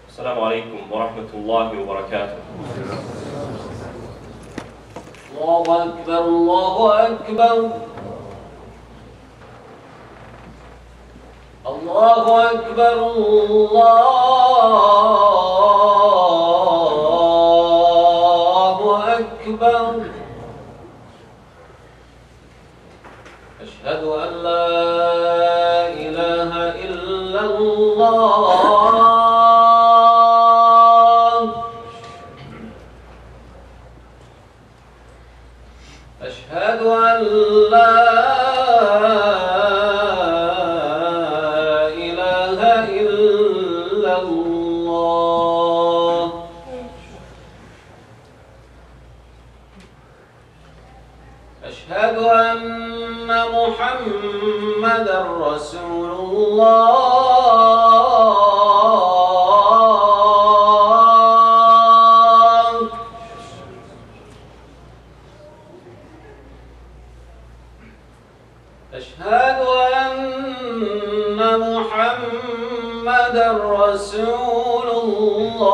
السلام عليكم ورحمة الله وبركاته. الله أكبر الله أكبر الله أكبر الله أكبر. أشهد أن لا إله إلا الله. أشهد أن لا إله إلا الله. أشهد أن محمدًا رسول الله. أشهد أن محمدًا رسول الله.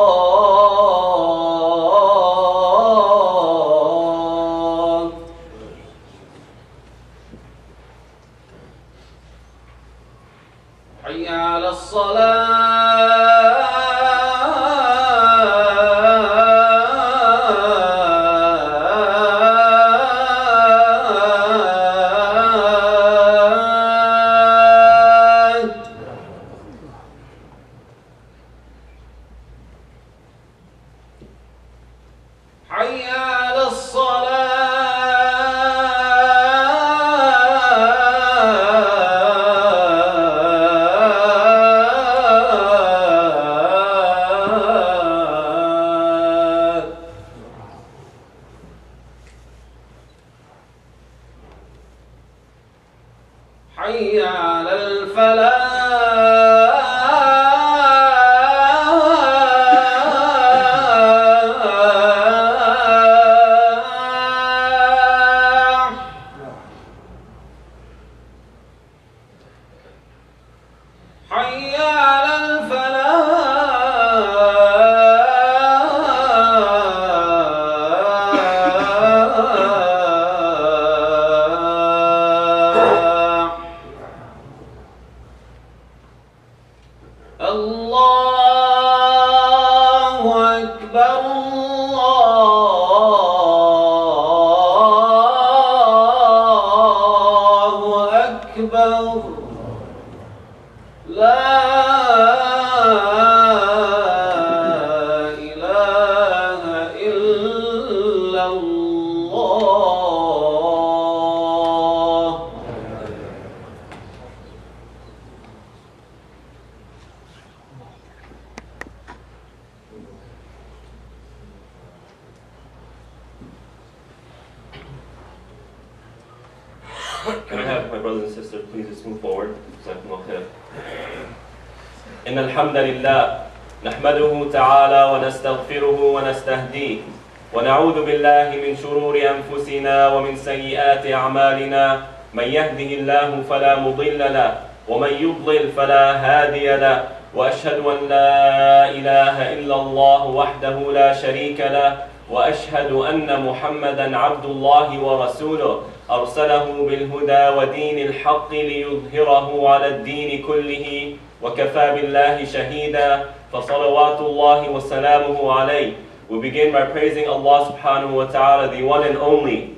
حي على الصلاة. حي على الصلاة. حي على الفلاح. حي على الفلاح. الله أكبر الله أكبر. لا إله إلا الله. Can I have my brothers and sisters please just move forward? إن الحمد لله نحمده تعالى ونستغفره ونستهديه ونعوذ بالله من شرور أنفسنا ومن سيئات أعمالنا. من يهده الله فلا مضل له ومن يضلل فلا هادي له. وأشهد أن لا إله إلا الله وحده لا شريك له وأشهد أن محمدًا عبد الله ورسوله أرسله بالهدى ودين الحق ليظهره على الدين كله وكفى بالله شهيدا فصلوات الله وسلامه عليه. We begin by praising Allah subhanahu wa ta'ala, the one and only,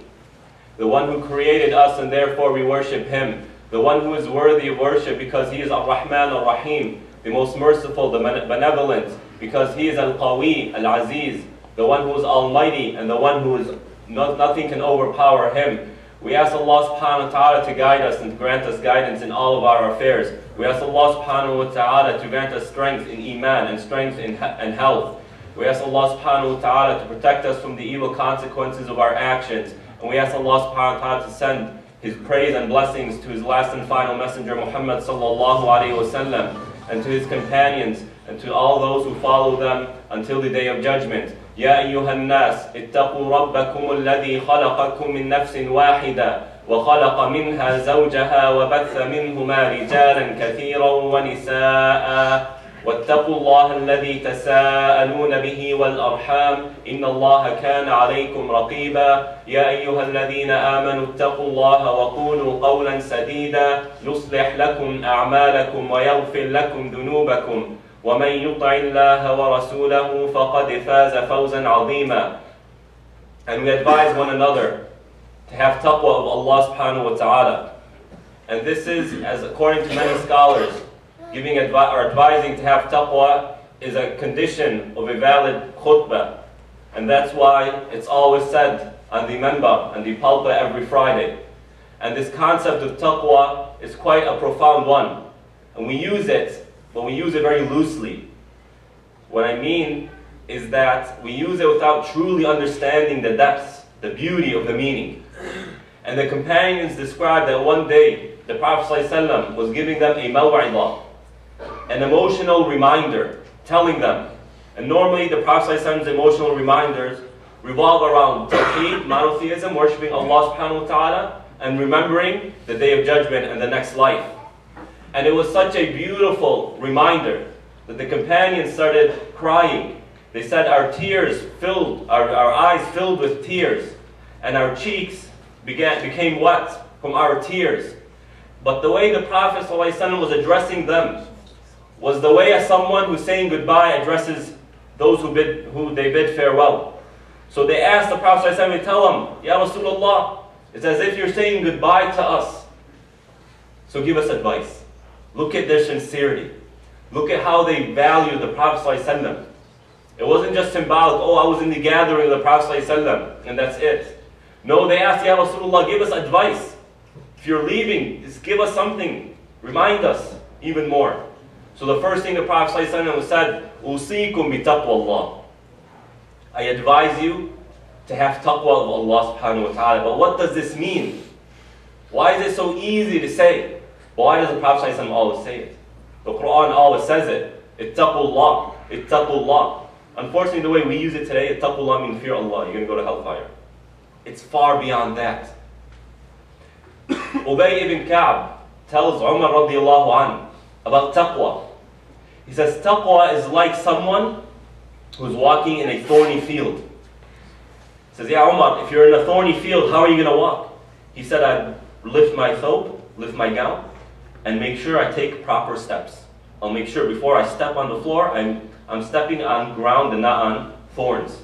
the one who created us and therefore we worship Him, the one who is worthy of worship because He is Ar-Rahman Ar-Rahim, the most merciful, the benevolent, because He is Al-Qawi, Al-Aziz, the one who is almighty and the one who is nothing can overpower Him. We ask Allah subhanahu wa ta'ala to guide us and to grant us guidance in all of our affairs. We ask Allah subhanahu wa ta'ala to grant us strength in Iman and strength in health. We ask Allah subhanahu wa ta'ala to protect us from the evil consequences of our actions. And we ask Allah subhanahu wa ta'ala to send His praise and blessings to His last and final messenger Muhammad sallallahu alayhi wa sallam, and to His companions and to all those who follow them until the day of judgment. يا أيها الناس اتقوا ربكم الذي خلقكم من نفس واحدة وخلق منها زوجها وبث منهما رجالا كثيرا ونساء واتقوا الله الذي تساءلون به والأرحام إن الله كان عليكم رقيبا يا أيها الذين آمنوا اتقوا الله وقولوا قولا سديدا يصلح لكم أعمالكم ويغفر لكم ذنوبكم ومن يطع الله ورسوله فقد فاز فوزا عظيما. And we advise one another to have taqwa of Allah subhanahu wa ta'ala. And this is, as according to many scholars, giving or advising to have taqwa is a condition of a valid khutbah. And that's why it's always said on the minbar and the pulpit every Friday. And this concept of taqwa is quite a profound one. And we use it, but we use it very loosely. What I mean is that we use it without truly understanding the depths, the beauty of the meaning. And the companions described that one day the Prophet ﷺ was giving them a maw'idah, an emotional reminder, telling them. And normally the Prophet ﷺ's emotional reminders revolve around tawheed, monotheism, worshipping Allah subhanahu wa ta'ala, and remembering the Day of Judgment and the next life. And it was such a beautiful reminder that the companions started crying. They said our eyes filled with tears, and our cheeks became wet from our tears. But the way the Prophet ﷺ was addressing them was the way as someone who's saying goodbye addresses those who they bid farewell. So they asked the Prophet ﷺ to tell them, Ya Rasulullah, it's as if you're saying goodbye to us. So give us advice. Look at their sincerity. Look at how they value the Prophet ﷺ. It wasn't just symbolic, oh, I was in the gathering of the Prophet ﷺ, and that's it. No, they asked, Ya Rasulullah, give us advice. If you're leaving, just give us something. Remind us even more. So the first thing the Prophet ﷺ said, أُوصِيكُمْ بِتَقْوَى اللَّهِ. I advise you to have taqwa of Allah subhanahu wa ta'ala. But what does this mean? Why is it so easy to say? Why does the Prophet ﷺ always say it? The Quran always says it. Ittaqullah. Ittaqullah. Unfortunately, the way we use it today, ittaqullah means fear Allah. You're going to go to hellfire. It's far beyond that. Ubay ibn Ka'b tells Umar radiallahu anhu about taqwa. He says, taqwa is like someone who's walking in a thorny field. He says, Ya Umar, if you're in a thorny field, how are you going to walk? He said, I'd lift my thobe, lift my gown, and make sure I take proper steps. I'll make sure before I step on the floor, I'm stepping on ground and not on thorns.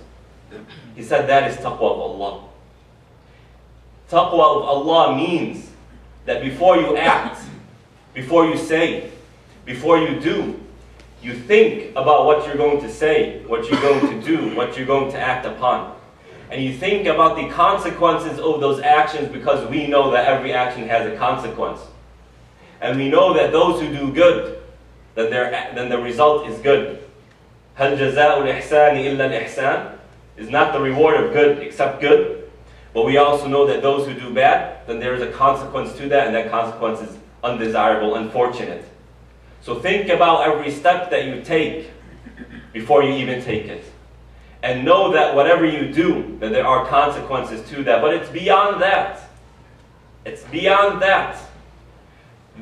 He said that is taqwa of Allah. Taqwa of Allah means that before you act, before you say, before you do, you think about what you're going to say, what you're going to do, what you're going to act upon. And you think about the consequences of those actions, because we know that every action has a consequence. And we know that those who do good, then the result is good. هَلْ جَزَاءُ الْإِحْسَانِ إِلَّا الْإِحْسَانِ is not the reward of good except good. But we also know that those who do bad, then there is a consequence to that, and that consequence is undesirable, unfortunate. So think about every step that you take before you even take it. And know that whatever you do, that there are consequences to that. But it's beyond that. It's beyond that.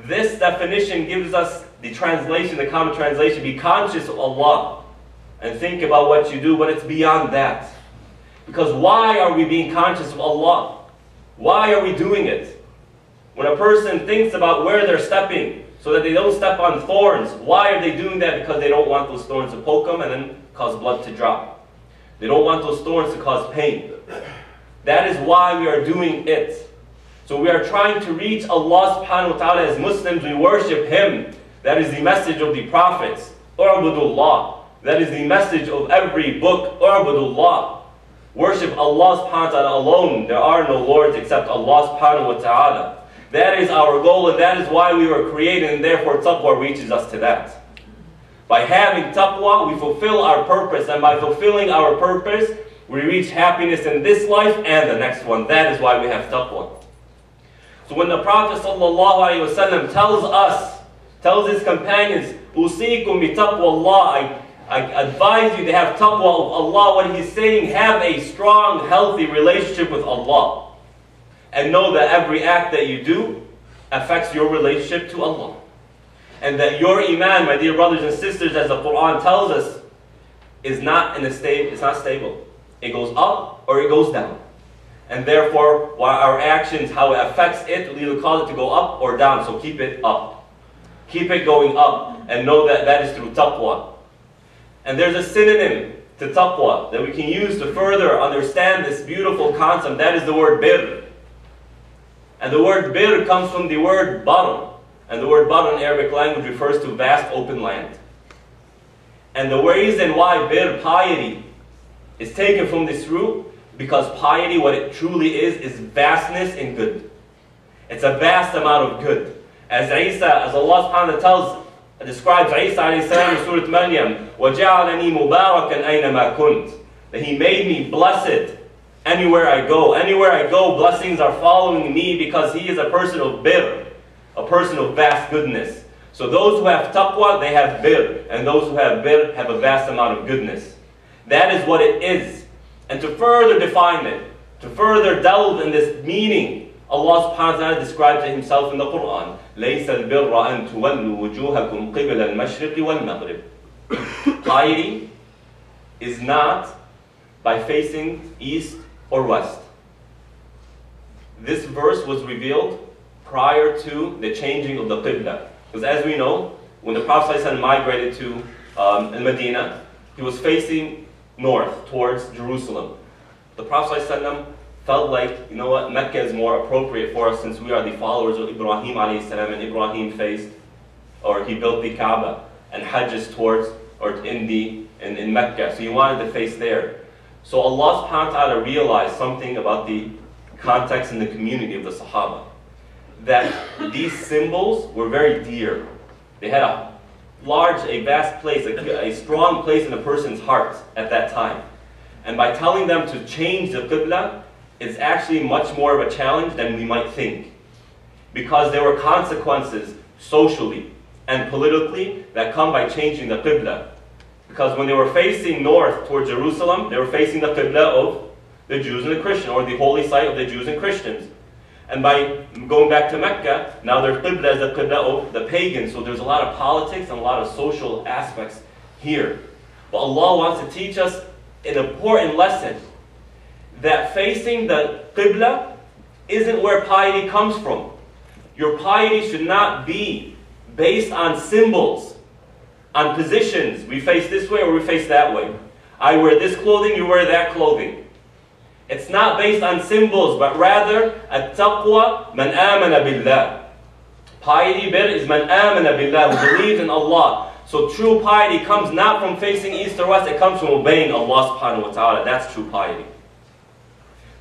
This definition gives us the translation, the common translation, be conscious of Allah and think about what you do, but it's beyond that. Because why are we being conscious of Allah? Why are we doing it? When a person thinks about where they're stepping so that they don't step on thorns, why are they doing that? Because they don't want those thorns to poke them and then cause blood to drop. They don't want those thorns to cause pain. That is why we are doing it. So we are trying to reach Allah subhanahu wa ta'ala. As Muslims, we worship Him. That is the message of the prophets. U'budullah. That is the message of every book. U'budullah. Worship Allah subhanahu wa ta'ala alone. There are no lords except Allah subhanahu wa ta'ala. That is our goal, and that is why we were created, and therefore taqwa reaches us to that. By having taqwa, we fulfill our purpose, and by fulfilling our purpose, we reach happiness in this life and the next one. That is why we have taqwa. So when the Prophet ﷺ tells his companions, أُوصِيكُمْ بِتَقْوَى اللَّهِ, I advise you to have taqwa of Allah. What he's saying, have a strong, healthy relationship with Allah. And know that every act that you do affects your relationship to Allah. And that your iman, my dear brothers and sisters, as the Quran tells us, is not in a state, it's not stable. It goes up or it goes down. And therefore, while our actions, how it affects it, we will cause it to go up or down. So keep it up. Keep it going up. And know that that is through taqwa. And there's a synonym to taqwa that we can use to further understand this beautiful concept. That is the word birr. And the word birr comes from the word bar. And the word bar in Arabic language refers to vast open land. And the reason why birr, piety, is taken from this root, because piety, what it truly is vastness in good. It's a vast amount of good. As Isa, as Allah subhanahu wa ta'ala describes Isa alayhi salam in Surah Maryam, وَجَعَلَنِي مُبَارَكًا أَيْنَمَا كُنْتَ, that He made me blessed anywhere I go. Anywhere I go, blessings are following me because He is a person of birr, a person of vast goodness. So those who have taqwa, they have birr. And those who have birr have a vast amount of goodness. That is what it is. And to further define it, to further delve in this meaning, Allah subhanahu wa ta'ala describes it Himself in the Quran. لَيْسَ الْبِرَّ أَن تُوَلُّوا وُجُوهَكُمْ قِبَلَ الْمَشْرِقِ وَالْمَغْرِبِ. Piety is not by facing east or west. This verse was revealed prior to the changing of the Qibla. Because as we know, when the Prophet ﷺ migrated to Medina, he was facing north towards Jerusalem. The Prophet ﷺ felt like, you know what, Mecca is more appropriate for us since we are the followers of Ibrahim alayhi salam, and Ibrahim faced, or he built the Kaaba and Hajj is towards, or in Mecca. So he wanted to face there. So Allah subhanahu wa ta'ala realized something about the context and the community of the Sahaba. That these symbols were very dear. They had a vast place, a strong place in a person's heart at that time. And by telling them to change the Qibla, it's actually much more of a challenge than we might think. Because there were consequences socially and politically that come by changing the Qibla. Because when they were facing north towards Jerusalem, they were facing the Qibla of the Jews and the Christians, or the holy site of the Jews and Christians. And by going back to Mecca, now their Qibla is the Qibla of the pagans. So there's a lot of politics and a lot of social aspects here. But Allah wants to teach us an important lesson. That facing the Qibla isn't where piety comes from. Your piety should not be based on symbols, on positions. We face this way or we face that way. I wear this clothing, you wear that clothing. It's not based on symbols, but rather, at-taqwa man amana billah. Piety is man amana billah, who believes in Allah. So true piety comes not from facing east or west, it comes from obeying Allah subhanahu wa ta'ala. That's true piety.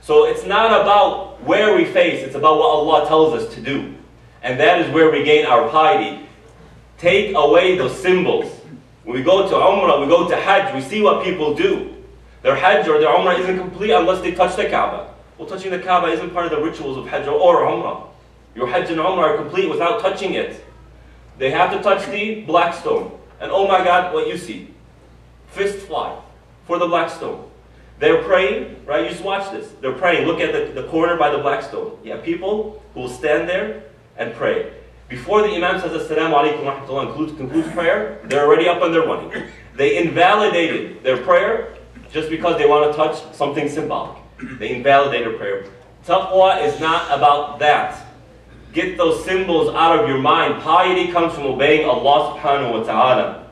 So it's not about where we face, it's about what Allah tells us to do. And that is where we gain our piety. Take away those symbols. When we go to Umrah, we go to Hajj, we see what people do. Their Hajj or their Umrah isn't complete unless they touch the Kaaba. Well, touching the Kaaba isn't part of the rituals of Hajj or Umrah. Your Hajj and Umrah are complete without touching it. They have to touch the black stone. And oh my God, what you see. Fist fly for the black stone. They're praying, right? You just watch this. They're praying. Look at the corner by the black stone. You have people who will stand there and pray. Before the Imam says Assalamu alaikum wa rahmatullah and concludes prayer, they're already up on their money. They invalidated their prayer just because they want to touch something symbolic. They invalidated prayer. Taqwa is not about that. Get those symbols out of your mind. Piety comes from obeying Allah subhanahu wa ta'ala.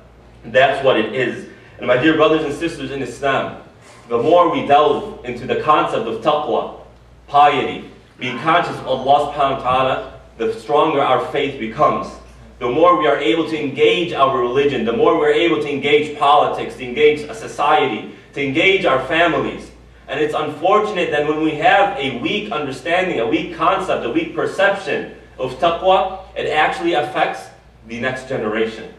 That's what it is. And my dear brothers and sisters in Islam, the more we delve into the concept of taqwa, piety, being conscious of Allah subhanahu wa ta'ala, the stronger our faith becomes. The more we are able to engage our religion, the more we're able to engage politics, to engage a society, to engage our families. And it's unfortunate that when we have a weak understanding, a weak concept, a weak perception of taqwa, it actually affects the next generation.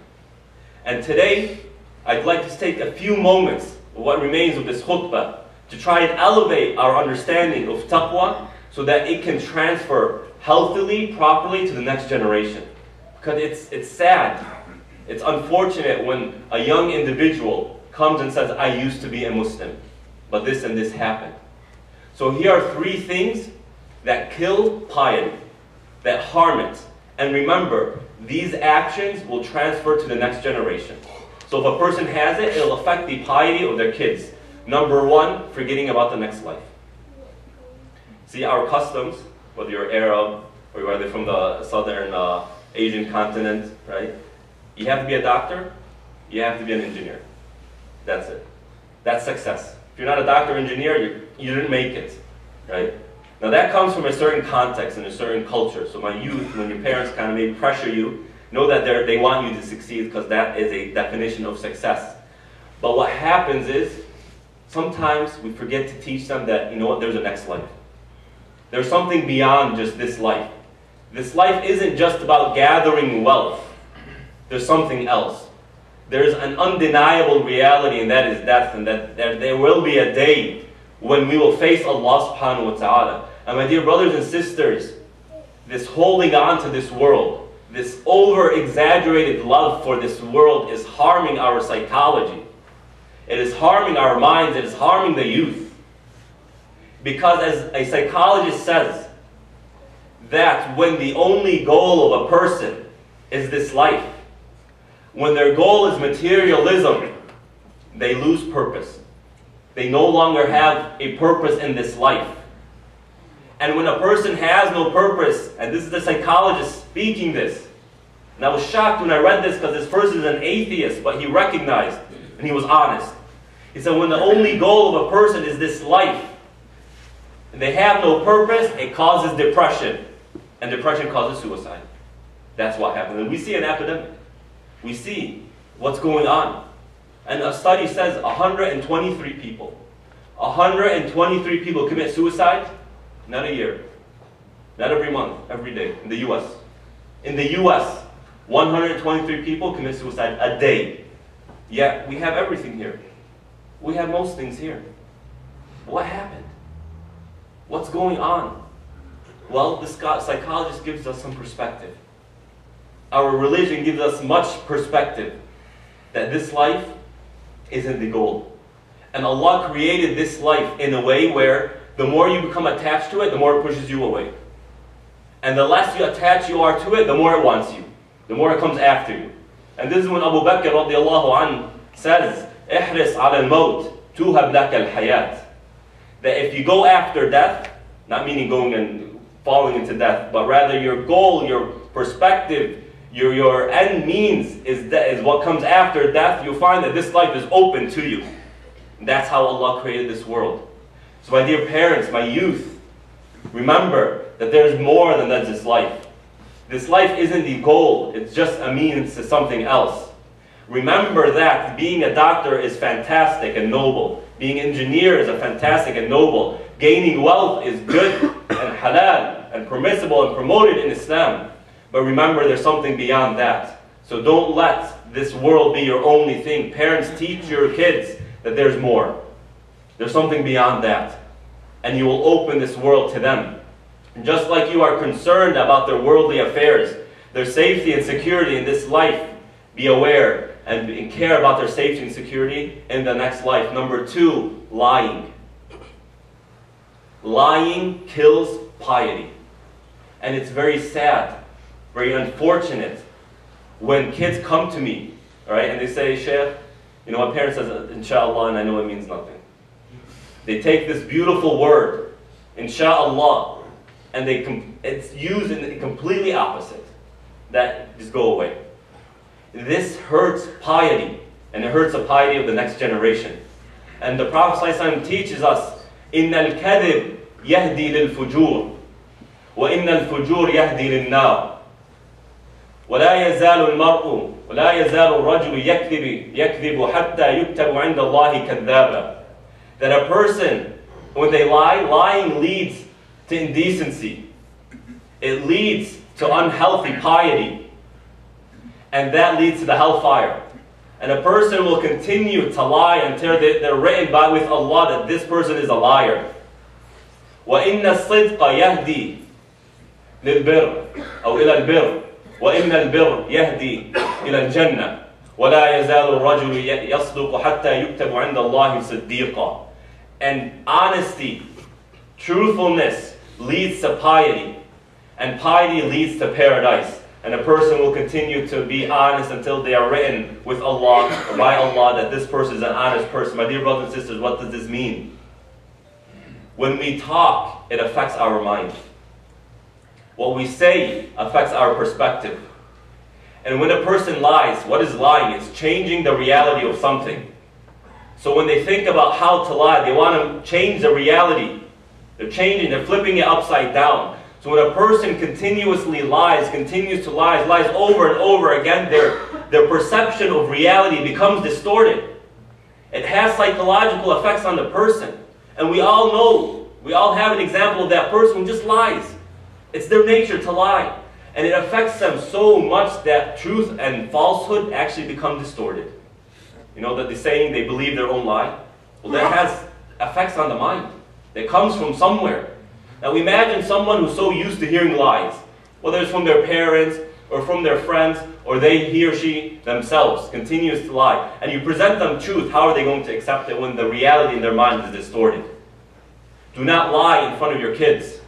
And today, I'd like to take a few moments of what remains of this khutbah to try and elevate our understanding of taqwa so that it can transfer healthily, properly to the next generation. Because it's sad, it's unfortunate when a young individual comes and says, I used to be a Muslim, but this and this happened. So here are 3 things that kill piety, that harm it. And remember, these actions will transfer to the next generation. So if a person has it, it'll affect the piety of their kids. Number one, forgetting about the next life. See, our customs, whether you're Arab or whether from the southern Asian continent, right? You have to be a doctor, you have to be an engineer. That's it. That's success. If you're not a doctor or engineer, you didn't make it, right? Now that comes from a certain context and a certain culture. So my youth, when your parents kind of maybe pressure you, know that they want you to succeed because that is a definition of success. But what happens is, sometimes we forget to teach them that, you know what, there's a next life. There's something beyond just this life. This life isn't just about gathering wealth. There's something else. There's an undeniable reality, and that is death, and that there will be a day when we will face Allah subhanahu wa ta'ala. And my dear brothers and sisters, this holding on to this world, this over-exaggerated love for this world is harming our psychology. It is harming our minds, it is harming the youth. Because as a psychologist says, that when the only goal of a person is this life, when their goal is materialism, they lose purpose. They no longer have a purpose in this life. And when a person has no purpose, and this is the psychologist speaking this, and I was shocked when I read this because this person is an atheist, but he recognized and he was honest. He said when the only goal of a person is this life, and they have no purpose, it causes depression. And depression causes suicide. That's what happens. And we see an epidemic. We see what's going on. And a study says 123 people. 123 people commit suicide, not a year. Not every month, every day, in the US. In the US, 123 people commit suicide a day. Yet, we have everything here. We have most things here. What happened? What's going on? Well, this psychologist gives us some perspective. Our religion gives us much perspective that this life isn't the goal. And Allah created this life in a way where the more you become attached to it, the more it pushes you away. And the less you attach you are to it, the more it wants you. The more it comes after you. And this is when Abu Bakr radiallahu anhu says, "Ihris ala al-maut, tuhab lak al-hayat." That if you go after death, not meaning going and falling into death, but rather your goal, your perspective, your end means is what comes after death, you'll find that this life is open to you. And that's how Allah created this world. So my dear parents, my youth, remember that there's more than this life. This life isn't the goal, it's just a means to something else. Remember that being a doctor is fantastic and noble. Being an engineer is a fantastic and noble. Gaining wealth is good and halal and permissible and promoted in Islam. But remember, there's something beyond that. So don't let this world be your only thing. Parents, teach your kids that there's more. There's something beyond that. And you will open this world to them. And just like you are concerned about their worldly affairs, their safety and security in this life, be aware and care about their safety and security in the next life. Number two, lying. Lying kills piety. And it's very sad, very unfortunate when kids come to me, all right, and they say, "Sheikh, you know, my parents says, inshallah, and I know it means nothing." They take this beautiful word, inshallah, and it's used in the completely opposite. That just go away. This hurts piety, and it hurts the piety of the next generation. And the Prophet ﷺ teaches us, إِنَّ الْكَذِبْ يَهْدِي لِلْفُجُورِ وَإِنَّ الْفُجُورِ يَهْدِي لِلنَّارِ وَلَا يَزَالُ الْمَرْءُ وَلَا يَزَالُ الرَّجُلُ يَكْذِبُ حَتَّى يُكْتَبُ عِنْدَ اللَّهِ كَذَّابًا. That a person, when they lie, lying leads to indecency. It leads to unhealthy piety. And that leads to the hellfire. And a person will continue to lie until they're written by with Allah that this person is a liar. وَإِنَّ الصِّدْقَ يَهْدِي لِلْبِرِّ أو إلى البر وإن البر يهدي إلى الجنة ولا يزال الرجل يصدق حتى يكتب عند الله صديقا. And honesty, truthfulness leads to piety, and piety leads to paradise. And a person will continue to be honest until they are written with Allah, or by Allah, that this person is an honest person. My dear brothers and sisters, what does this mean? When we talk, it affects our mind. What we say affects our perspective. And when a person lies, what is lying? It's changing the reality of something. So when they think about how to lie, they want to change the reality. They're flipping it upside down. So when a person continuously lies, continues to lie, lies over and over again, their perception of reality becomes distorted. It has psychological effects on the person. And we all know, we all have an example of that person who just lies. It's their nature to lie. And it affects them so much that truth and falsehood actually become distorted. You know that the saying, they believe their own lie? Well, that has effects on the mind. That comes from somewhere. Now imagine someone who's so used to hearing lies, whether it's from their parents or from their friends, or he or she themselves continues to lie, and you present them truth. How are they going to accept it when the reality in their mind is distorted? Do not lie in front of your kids.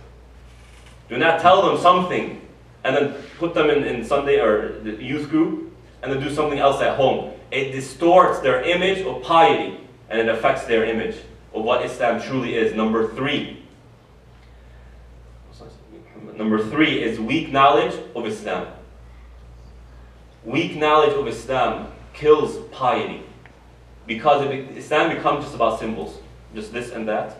Do not tell them something and then put them in Sunday or the youth group and then do something else at home. It distorts their image of piety, and it affects their image of what Islam truly is. Number three is weak knowledge of Islam. Weak knowledge of Islam kills piety, because Islam becomes just about symbols, just this and that.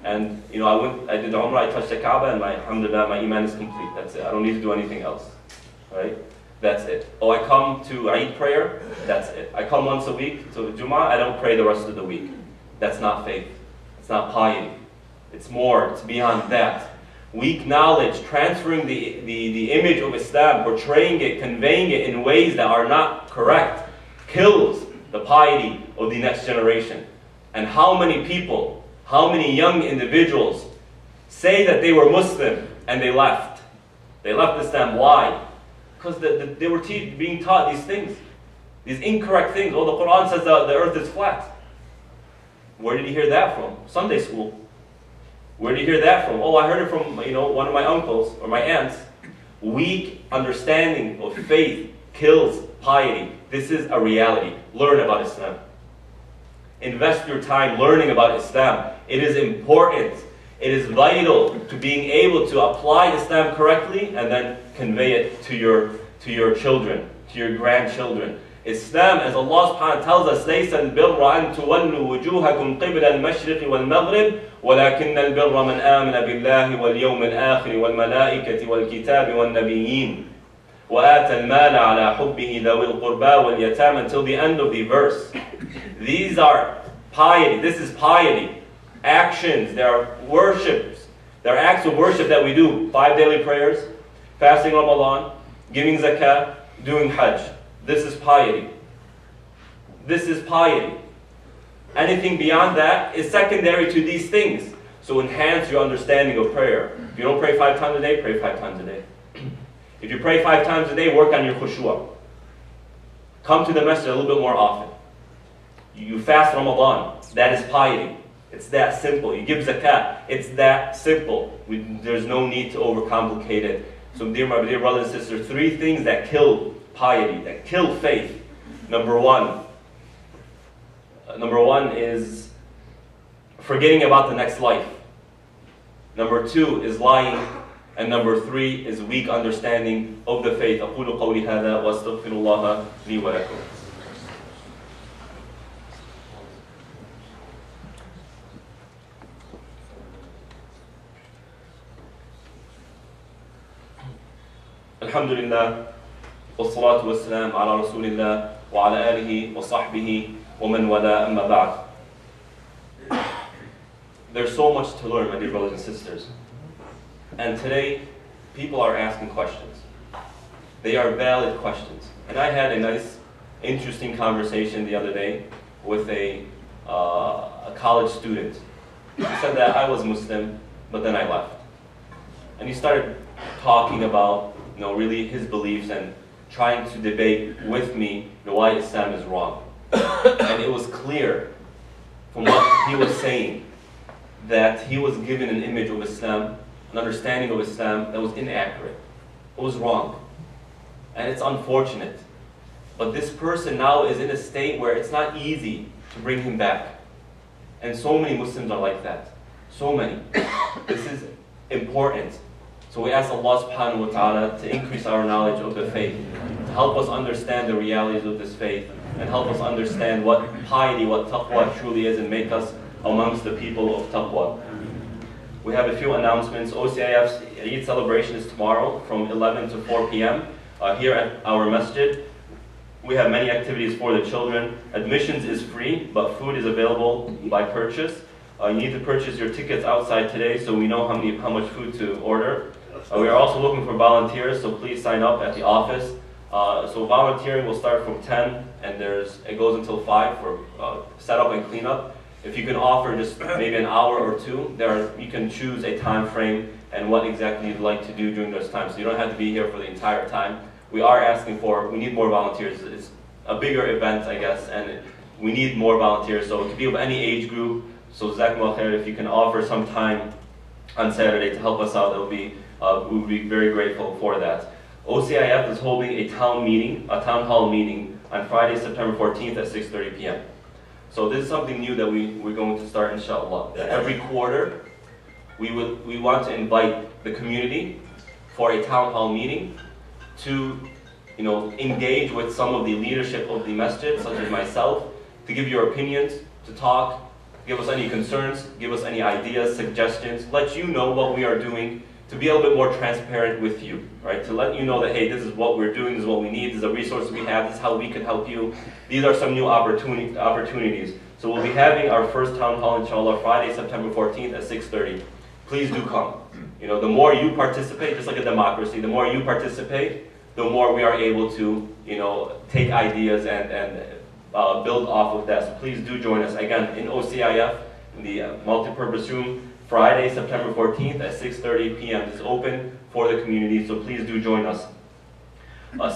And you know, I did Umrah, I touched the Kaaba, and alhamdulillah, my iman is complete. That's it. I don't need to do anything else. Right? That's it. Oh, I come to Eid prayer. That's it. I come once a week to Jummah. I don't pray the rest of the week. That's not faith. It's not piety. It's more. It's beyond that. Weak knowledge, transferring the image of Islam, portraying it, conveying it in ways that are not correct, kills the piety of the next generation. And how many people, how many young individuals say that they were Muslim and they left? They left Islam. Why? Because they were being taught these things, these incorrect things. Oh, the Quran says the earth is flat. Where did he hear that from? Sunday school. Where did you hear that from? Oh, I heard it from one of my uncles or my aunts. Weak understanding of faith kills piety. This is a reality. Learn about Islam. Invest your time learning about Islam. It is important. It is vital to being able to apply Islam correctly and then convey it to your children, to your grandchildren. Islam, as Allah subhanahu wa ta'ala tells us, لَيْسَ الْبِرَّ أَن تُوَلُّوا وُجُوهَكُمْ قِبْلَ الْمَشْرِقِ وَالْمَغْرِبِ وَلَكِنَّ الْبِرَّ مَنْ آمَنَ بِاللَّهِ وَالْيَوْمِ الْآخِرِ وَالْمَلَائِكَةِ وَالْكِتَابِ وَالنَّبِيِّينَ وَآتَى الْمَالَ عَلَى حُبِّهِ ذَوِي الْقُرْبَى وَالْيَتَامَى, until the end of the verse. These are piety. This is piety. Actions. There are worships. There are acts of worship that we do. 5 daily prayers, fasting Ramadan, giving zakah, doing hajj. This is piety. This is piety. Anything beyond that is secondary to these things. So enhance your understanding of prayer. If you don't pray 5 times a day, pray 5 times a day. If you pray 5 times a day, work on your khushu'ah. Come to the masjid a little bit more often. You fast Ramadan. That is piety. It's that simple. You give zakat. It's that simple. There's no need to overcomplicate it. So my dear brothers and sisters, 3 things that kill piety, that kill faith. Number one is forgetting about the next life. Number 2 is lying. And number 3 is weak understanding of the faith. أقول قولي هذا وأستغفر الله لي ولكم. الحمد لله والصلاة والسلام على رسول الله وعلى آله وصحبه ومن والاه أما بعد. There's so much to learn, my dear brothers and sisters. And today, people are asking questions. They are valid questions. And I had a nice, interesting conversation the other day with a college student. He said that I was Muslim, but then I left. And he started talking about, really his beliefs and trying to debate with me why Islam is wrong. And it was clear from what he was saying that he was given an image of Islam, an understanding of Islam that was inaccurate. It was wrong. and it's unfortunate. But this person now is in a state where it's not easy to bring him back. And so many Muslims are like that. So many. This is important. So we ask Allah subhanahu wa ta'ala to increase our knowledge of the faith, to help us understand the realities of this faith, and help us understand what piety, what taqwa truly is, and make us amongst the people of taqwa. We have a few announcements. OCIF's Eid celebration is tomorrow from 11 to 4 p.m. Here at our masjid. We have many activities for the children. Admissions is free, but food is available by purchase. You need to purchase your tickets outside today so we know how much food to order. We are also looking for volunteers, so please sign up at the office. So volunteering will start from 10 and it goes until 5 for setup and cleanup. If you can offer just maybe an hour or two, you can choose a time frame and what exactly you'd like to do during those times. So you don't have to be here for the entire time. We need more volunteers. It's a bigger event, I guess, and we need more volunteers. So it could be of any age group. So Jazakumullah khair, if you can offer some time on Saturday to help us out, we would be very grateful for that. OCIF is holding a town hall meeting on Friday, September 14th at 6:30 p.m. So this is something new that we're going to start, inshallah. Every quarter, we want to invite the community for a town hall meeting to engage with some of the leadership of the masjid, such as myself, to give your opinions, to talk, give us any concerns, give us any ideas, suggestions, let you know what we are doing, to be a little bit more transparent with you, right? To let you know that, hey, this is what we're doing, this is what we need, this is a resource we have, this is how we can help you. These are some new opportunities. So we'll be having our first town hall, inshallah, Friday, September 14th at 6:30. Please do come. The more you participate, just like a democracy, the more you participate, the more we are able to, take ideas and build off of that. So please do join us. Again, in OCIF, in the multi-purpose room, Friday, September 14th at 6:30 p.m. is open for the community, so please do join us.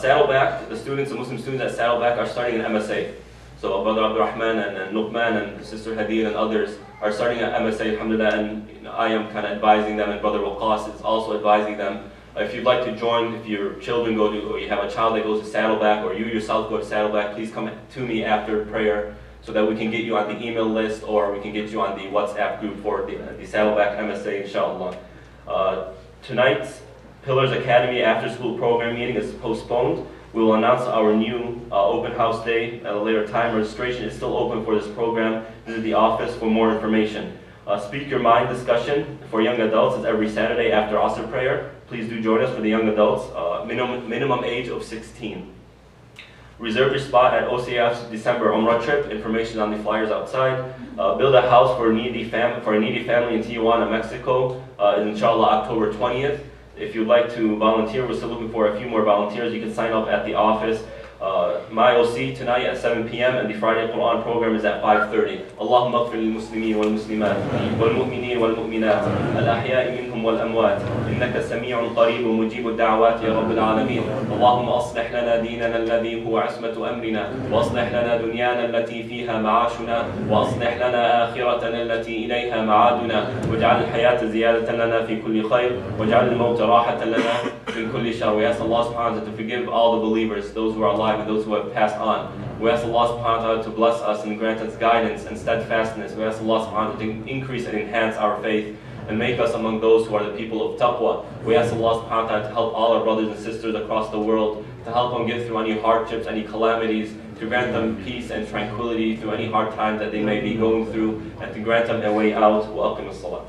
Saddleback, the Muslim students at Saddleback are starting an MSA. So Brother Abdurrahman and Luqman and Sister Hadid and others are starting an MSA, alhamdulillah, and I am kind of advising them, and Brother Waqas is also advising them. If you'd like to join, if your children or you have a child that goes to Saddleback, or you yourself go to Saddleback, please come to me after prayer so that we can get you on the email list, or we can get you on the WhatsApp group for the Saddleback MSA, inshallah. Tonight's Pillars Academy after-school program meeting is postponed. We will announce our new open house day at a later time. Registration is still open for this program. Visit the office for more information. Speak Your Mind discussion for young adults is every Saturday after Asr prayer. Please do join us for the young adults, minimum age of 16. Reserve your spot at OCIF's December Umrah trip. Information on the flyers outside. Build a house for a needy family in Tijuana, Mexico, inshallah October 20th. If you'd like to volunteer, we're still looking for a few more volunteers. You can sign up at the office. My OC tonight at 7 p.m. and the Friday Quran program is at 5:30. Allahumma ighfir lil muslimin wal muslimat wal mu'minin wal mu'minat al ahya'i minhum wal amwat innaka sami'un qareebun mujibud da'awat ya rabbil alamin. Allahumma aslih lana dinana alladhi huwa 'ismatu amrina wa aslih lana dunyana allati fiha ma'ashuna wa aslih lana akhiratana allati ilayha ma'aduna waj'al al-hayata ziyadatan lana fi kulli khair waj'al al-mawta rahatan lana min kulli shar. We ask Allah subhanahu wa ta'ala to forgive all the believers, those who are alive and those who have passed on. We ask Allah subhanahu wa ta'ala to bless us and grant us guidance and steadfastness. We ask Allah subhanahu wa ta'ala to increase and enhance our faith and make us among those who are the people of taqwa. We ask Allah subhanahu wa ta'ala to help all our brothers and sisters across the world, to help them get through any hardships, any calamities, to grant them peace and tranquility through any hard times that they may be going through, and to grant them a way out. Wa aqim as-salat.